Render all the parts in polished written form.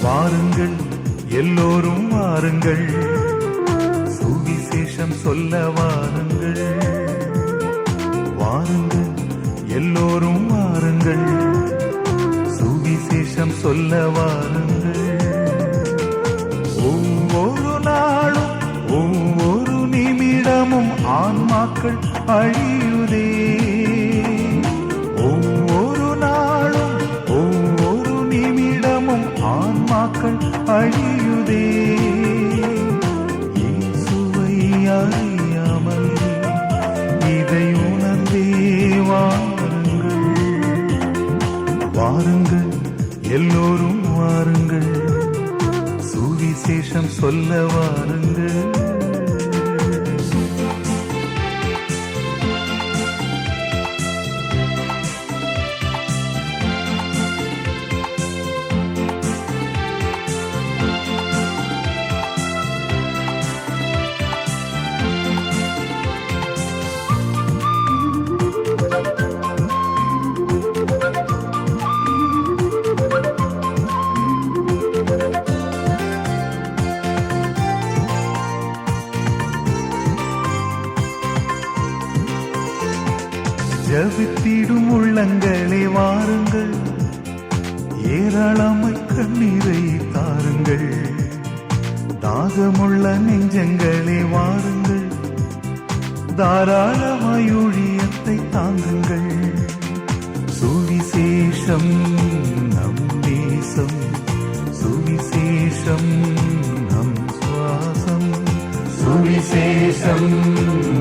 வாருங்கள் எல்லோரும் வாருங்கள், சுவிசேஷம் சொல்ல வாருங்கள். வாருங்கள் எல்லோரும் வாருங்கள், சுவிசேஷம் சொல்ல வாருங்கள். ஒவ்வொரு நாளும் ஒவ்வொரு நிமிடமும் ஆன்மாக்கள் அழியுதே. ஒவ்வொரு நாளும் ஒவ்வொரு நிமிடமும் ஆன்மாக்கள் அழியுதே. இயேசுவை அறியாமல் இதை உணர்ந்தே வாருங்கள். வாருங்கள் எல்லோரும் வாருங்கள், சுவிசேஷம் சொல்ல வாருங்கள். ஜபித்திடும் உள்ளங்களே வாருங்கள், ஏராளமாய் கண்ணீரை தாருங்கள். தாகமுள்ள நெஞ்சங்களே வாருங்கள், தாராளமாய் ஊழியத்தை தாங்குங்கள். சுவிசேஷம் நம் தேசம், சுவிசேஷம் நம் சுவாசம். சுவிசேஷம்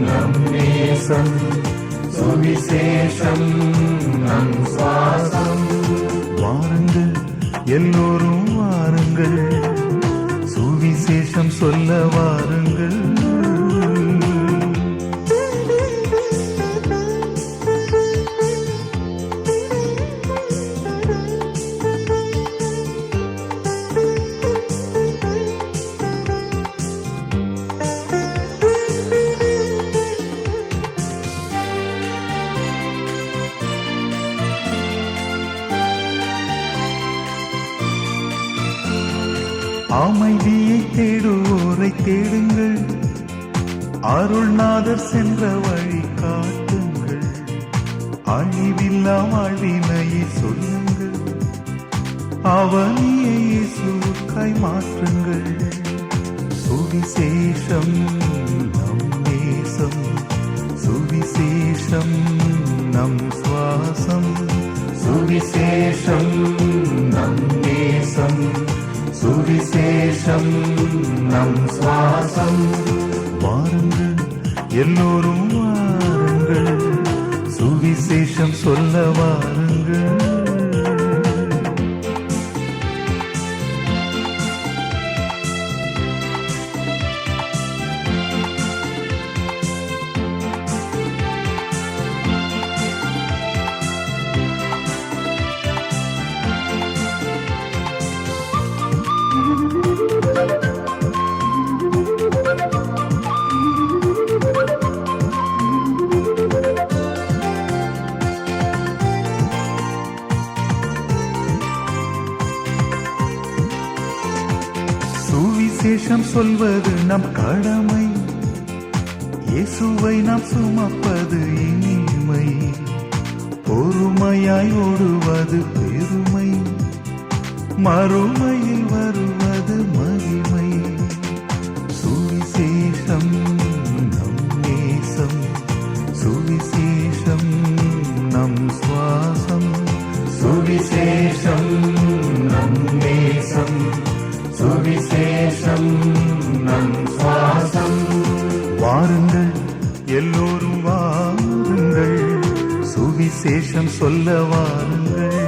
நம் தேசம், சுவிசேஷம் நம் சுவாசம். வாருங்கள் எல்லோரும் வாருங்கள், சுவிசேஷம் சொல்ல வாருங்கள். அமைதியை தேடுவோரை தேடுங்கள், அருள்நாதர் சென்ற வழி காட்டுங்கள். அழிவில்லா வாழ்வினையை சொல்லுங்கள், அவனியை இயேசுவுக்காய் மாற்றுங்கள். சுவிசேஷம் நம் தேசம், சுவிசேஷம் நம் சுவாசம். சுவிசேஷம் நம் தேசம், சுவிசேஷம் நம் சுவாசம். வாருங்கள் எல்லோரும் வாருங்கள், சுவிசேஷம் சொல்ல வாருங்கள். சுவிசேஷம் சொல்வது நம் கடமை, இயேசுவை நாம் சுமப்பது இனிமை. பொறுமையாய் ஓடுவது பெருமை, மறுமையில் வருவது மகிமை. சுவிசேஷம் நம் நேசம், சுவிசேஷம் நம் சுவாசம். சுவிசேஷம் நம் நேசம், சுவிசேஷம் நம் சுவாசம். வாருங்கள் எல்லோரும் வாருங்கள், சுவிசேஷம் சொல்ல வாருங்கள்.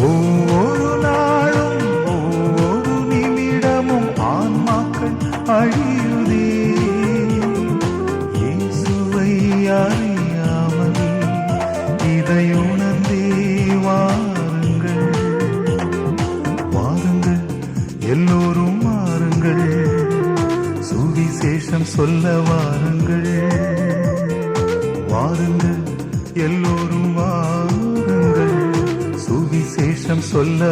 ஒவ்வொரு நாளும் ஒவ்வொரு நிமிடமும் ஆன்மாக்கள் அழியுதே. இயேசுவை அறியாமல் இதை உணர்ந்தே வாருங்கள். வாருங்கள் எல்லோரும் வாருங்கள், சுவிசேஷம் சொல்ல வாருங்கள். வாருங்கள் எல்லோரும் வாருங்கள், சுவிசேஷம் சொல்ல